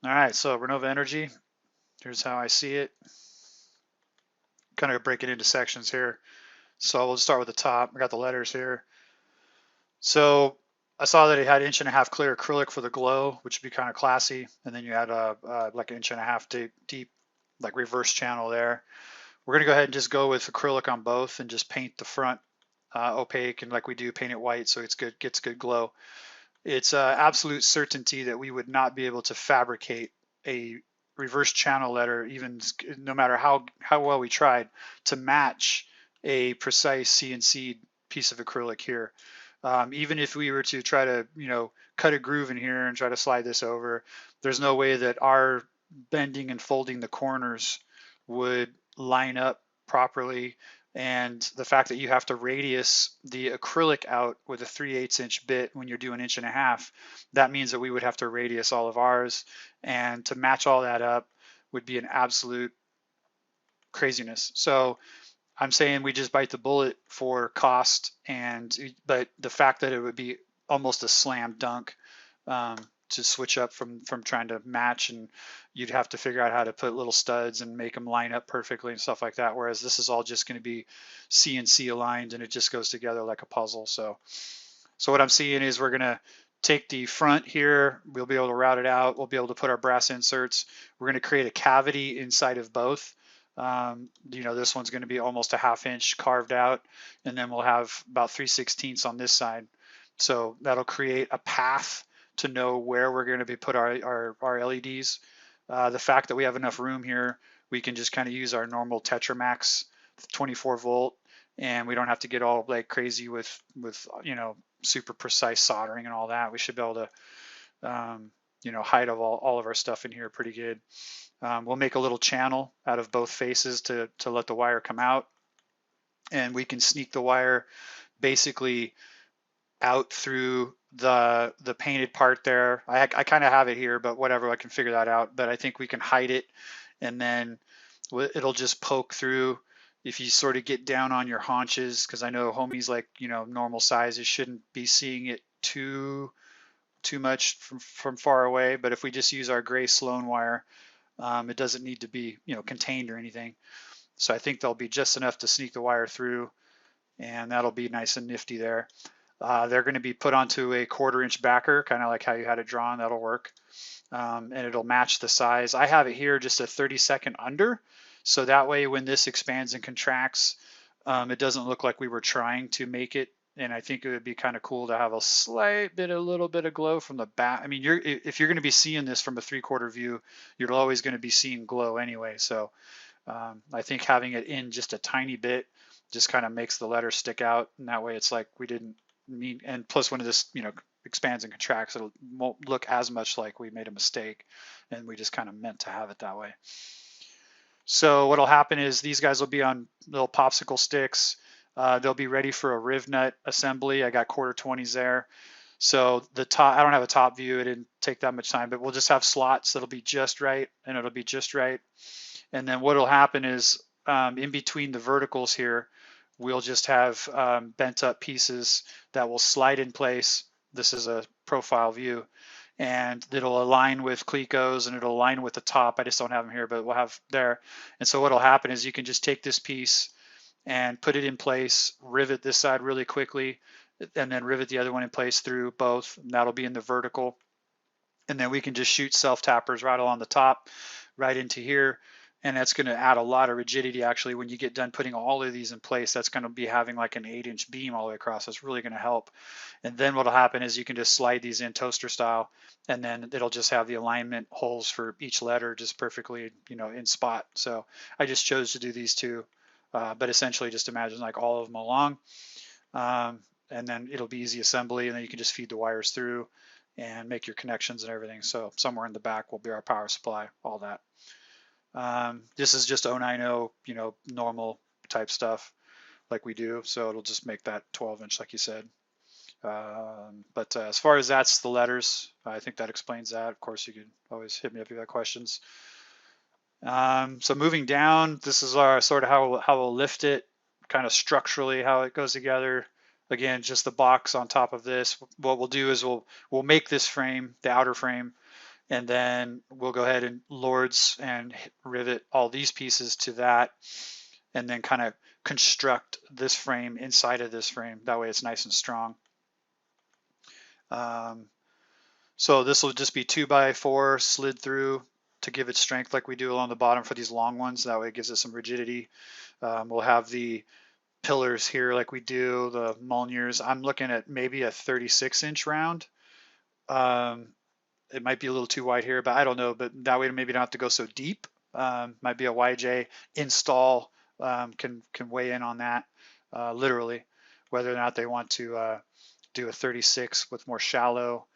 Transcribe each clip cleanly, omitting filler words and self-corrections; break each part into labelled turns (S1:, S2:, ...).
S1: All right, so Renova Energy, here's how I see it. Kind of break it into sections here. So we'll start with the top. I got the letters here. So I saw that it had 1.5 inch clear acrylic for the glow, which would be kind of classy. And then you had like 1.5 inch deep, like reverse channel there. We're gonna go ahead and just go with acrylic on both and just paint the front opaque, and like we do, paint it white so it's good, gets good glow. It's absolute certainty that we would not be able to fabricate a reverse channel letter, even no matter how well we tried, to match a precise CNC piece of acrylic here. Even if we were to try to, cut a groove in here and try to slide this over, there's no way that our bending and folding the corners would line up properly. And the fact that you have to radius the acrylic out with a 3/8 inch bit when you're doing 1.5 inch, that means that we would have to radius all of ours. And to match all that up would be an absolute craziness. So I'm saying we just bite the bullet for cost, but the fact that it would be almost a slam dunk to switch up from trying to match, and you'd have to figure out how to put little studs and make them line up perfectly and stuff like that. Whereas this is all just going to be CNC aligned, and it just goes together like a puzzle. So what I'm seeing is we're going to take the front here. We'll be able to route it out. We'll be able to put our brass inserts. We're going to create a cavity inside of both. This one's going to be almost a 1/2 inch carved out, and then we'll have about 3/16 on this side. So that'll create a path to know where we're going to be put our LEDs. The fact that we have enough room here, we can just kind of use our normal Tetramax 24 volt, and we don't have to get all like crazy with super precise soldering and all that. We should be able to hide all of our stuff in here pretty good. We'll make a little channel out of both faces to let the wire come out, and we can sneak the wire basically out through the painted part there. I kind of have it here, but whatever, I can figure that out. But I think we can hide it, and then it'll just poke through. If you sort of get down on your haunches, because I know homies like normal sizes shouldn't be seeing it too much from far away. But if we just use our gray Sloan wire, it doesn't need to be contained or anything. So I think there'll be just enough to sneak the wire through, and that'll be nice and nifty there. They're going to be put onto a 1/4 inch backer, kind of like how you had it drawn. That'll work, and it'll match the size. I have it here just a 32nd under, so that way when this expands and contracts, it doesn't look like we were trying to make it. And I think it would be kind of cool to have a little bit of glow from the back. I mean, if you're going to be seeing this from a 3/4 view, you're always going to be seeing glow anyway. So I think having it in just a tiny bit just kind of makes the letter stick out, and that way it's like we didn't mean. And plus, when this expands and contracts, it won't look as much like we made a mistake, and we just kind of meant to have it that way. So what'll happen is these guys will be on little popsicle sticks. They'll be ready for a riv nut assembly. I got 1/4-20s there. So the top, I don't have a top view. It didn't take that much time, but we'll just have slots that'll be just right, and it'll be just right. And then what'll happen is in between the verticals here, we'll just have bent up pieces that will slide in place. This is a profile view, and it'll align with Clecos, and it'll align with the top. I just don't have them here, but we'll have there. And so what'll happen is you can just take this piece and put it in place, rivet this side really quickly, and then rivet the other one in place through both, and that'll be in the vertical. And then we can just shoot self-tappers right along the top, right into here. And that's going to add a lot of rigidity. Actually, when you get done putting all of these in place, that's going to be having like an 8-inch beam all the way across. That's really going to help. And then what'll happen is you can just slide these in toaster style, and then it'll just have the alignment holes for each letter just perfectly, in spot. So I just chose to do these two, but essentially just imagine like all of them along, and then it'll be easy assembly, and then you can just feed the wires through and make your connections and everything. So somewhere in the back will be our power supply, all that. This is just 090, normal type stuff like we do. So it'll just make that 12-inch like you said. But as far as that's the letters, I think that explains that. Of course, you could always hit me up if you have questions. So moving down, this is our sort of how we'll lift it, kind of structurally how it goes together. Again, just the box on top of this. What we'll do is we'll make this frame, the outer frame, and then we'll go ahead and lords and rivet all these pieces to that, and then kind of construct this frame inside of this frame. That way it's nice and strong. So this will just be 2x4 slid through to give it strength like we do along the bottom for these long ones. That way it gives it some rigidity. We'll have the pillars here like we do, the mulniers. I'm looking at maybe a 36-inch round. It might be a little too wide here, but I don't know. But that way maybe don't have to go so deep. Might be a YJ install can weigh in on that literally, whether or not they want to do a 36 with more shallow,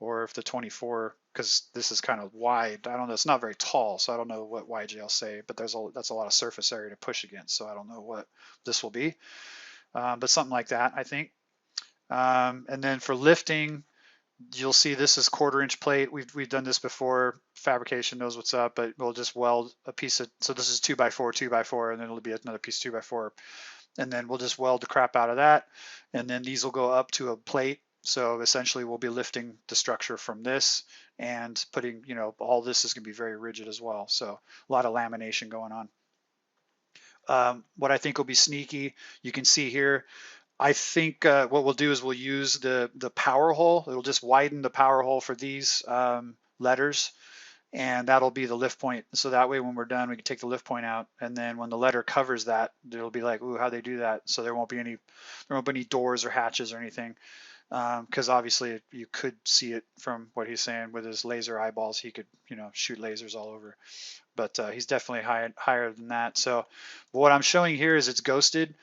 S1: or if the 24, because this is kind of wide. I don't know. It's not very tall, so I don't know what YJ will say. But that's a lot of surface area to push against, so I don't know what this will be. But something like that, I think. And then for lifting, you'll see this is 1/4-inch plate. We've done this before. Fabrication knows what's up, but we'll just weld a piece of, so this is 2x4, 2x4, and then it'll be another piece 2x4, and then we'll just weld the crap out of that, and then these will go up to a plate. So essentially we'll be lifting the structure from this and putting, all this is going to be very rigid as well. So a lot of lamination going on. What I think will be sneaky, you can see here, I think what we'll do is we'll use the power hole. It'll just widen the power hole for these letters, and that'll be the lift point. So that way when we're done, we can take the lift point out, and then when the letter covers that, it'll be like, ooh, how'd they do that? So there won't be any doors or hatches or anything, because obviously you could see it from what he's saying with his laser eyeballs. He could shoot lasers all over, but he's definitely higher than that. So what I'm showing here is it's ghosted.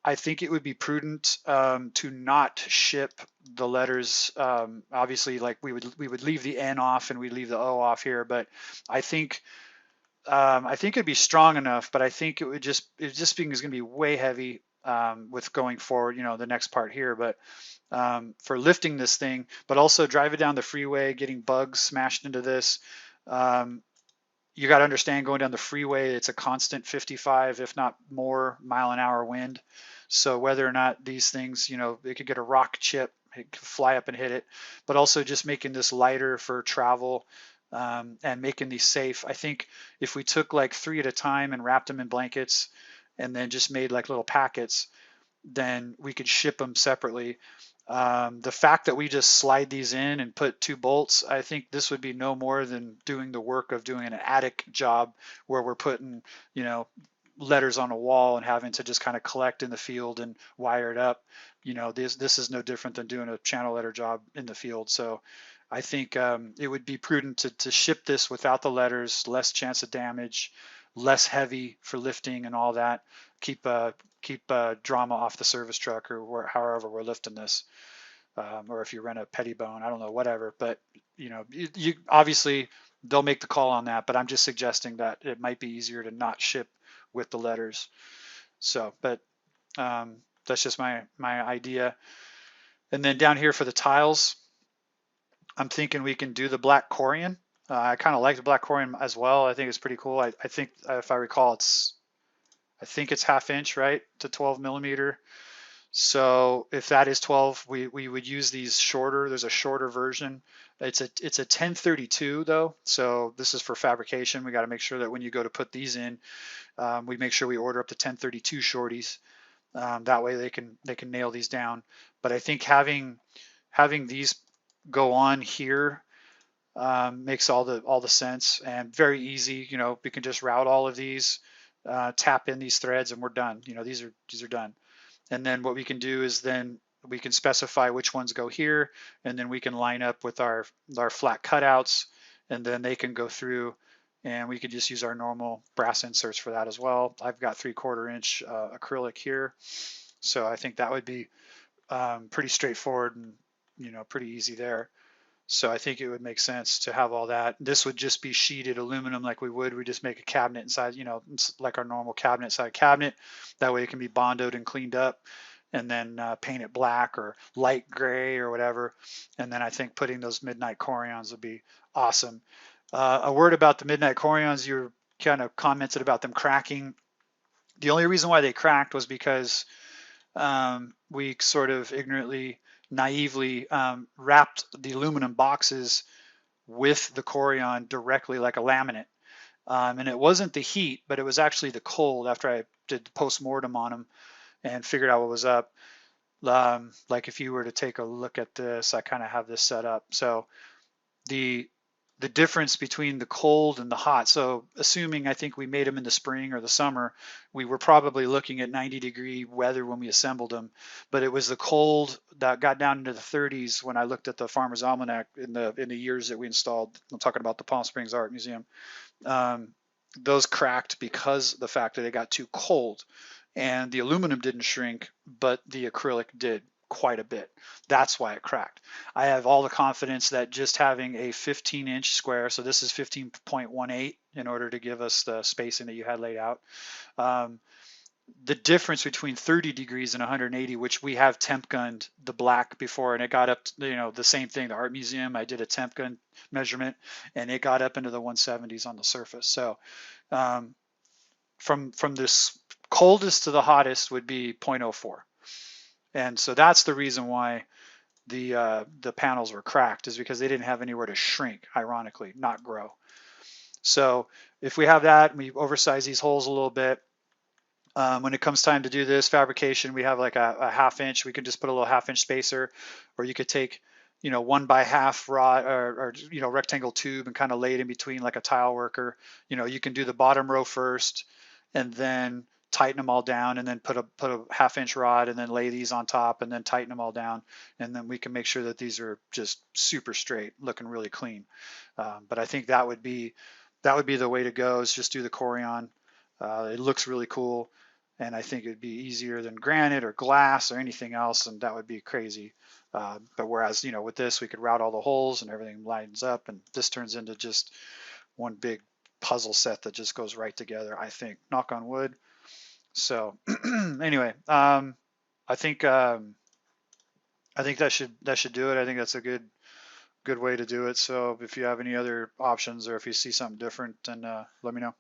S1: I think it would be prudent to not ship the letters. Obviously, like we would leave the N off and we leave the O off here, but I think it'd be strong enough. But I think it just being is going to be way heavy with going forward. The next part here, but for lifting this thing, but also driving down the freeway, getting bugs smashed into this. You got to understand, going down the freeway, it's a constant 55, if not more, mile-an-hour wind. So whether or not these things, they could get a rock chip, it could fly up and hit it, but also just making this lighter for travel and making these safe. I think if we took like 3 at a time and wrapped them in blankets and then just made like little packets, then we could ship them separately. The fact that we just slide these in and put 2 bolts, I think this would be no more than doing the work of doing an attic job where we're putting, letters on a wall and having to just kind of collect in the field and wire it up. This is no different than doing a channel letter job in the field. So I think it would be prudent to ship this without the letters, less chance of damage, less heavy for lifting and all that. Keep drama off the service truck or however we're lifting this, or if you rent a Pettibone, I don't know, whatever. But you obviously they'll make the call on that. But I'm just suggesting that it might be easier to not ship with the letters. So, but that's just my idea. And then down here for the tiles, I'm thinking we can do the black corian. I kind of like the black corian as well. I think it's pretty cool. I think if I recall, I think it's 1/2 inch, right, to 12 millimeter. So if that is 12, we would use these shorter. There's a shorter version. It's a 1032 though. So this is for fabrication. We got to make sure that when you go to put these in, we make sure we order up to 1032 shorties. That way they can nail these down. But I think having these go on here makes all the sense, and very easy. We can just route all of these, tap in these threads, and we're done. These are done. And then what we can do is then we can specify which ones go here, and then we can line up with our flat cutouts, and then they can go through, and we could just use our normal brass inserts for that as well. I've got 3/4 inch acrylic here, so I think that would be pretty straightforward and pretty easy there. So I think it would make sense to have all that. This would just be sheeted aluminum like we just make a cabinet inside, it's like our normal cabinet side cabinet. That way it can be bondoed and cleaned up, and then paint it black or light gray or whatever. And then I think putting those midnight corians would be awesome. A word about the midnight corians, you kind of commented about them cracking. The only reason why they cracked was because we sort of ignorantly, naively wrapped the aluminum boxes with the Corian directly like a laminate. And it wasn't the heat, but it was actually the cold after I did the post-mortem on them and figured out what was up. Like if you were to take a look at this, I kind of have this set up. So the difference between the cold and the hot. So assuming I think we made them in the spring or the summer, we were probably looking at 90-degree weather when we assembled them. But it was the cold that got down into the 30s when I looked at the Farmer's Almanac in the years that we installed. I'm talking about the Palm Springs Art Museum. Those cracked because of the fact that it got too cold, and the aluminum didn't shrink, but the acrylic did quite a bit. That's why it cracked. I have all the confidence that just having a 15-inch square, so this is 15.18 in order to give us the spacing that you had laid out. The difference between 30 degrees and 180, which we have temp gunned the black before, and it got up to, the same thing. The art museum, I did a temp gun measurement, and it got up into the 170s on the surface. So from this coldest to the hottest would be 0.04. And so that's the reason why the panels were cracked, is because they didn't have anywhere to shrink, ironically, not grow. So if we have that, we oversize these holes a little bit. When it comes time to do this fabrication, we have like a half-inch. We could just put a little half-inch spacer, or you could take 1x1/2 rod or rectangle tube and kind of lay it in between like a tile worker. You can do the bottom row first and then tighten them all down, and then put a half-inch rod and then lay these on top and then tighten them all down, and then we can make sure that these are just super straight, looking really clean. But I think that would be the way to go, is just do the Corian. It looks really cool, and I think it'd be easier than granite or glass or anything else, and that would be crazy. But whereas, with this, we could route all the holes and everything lines up, and this turns into just one big puzzle set that just goes right together, I think. Knock on wood. So anyway, I think that should do it. I think that's a good way to do it. So if you have any other options, or if you see something different, then let me know.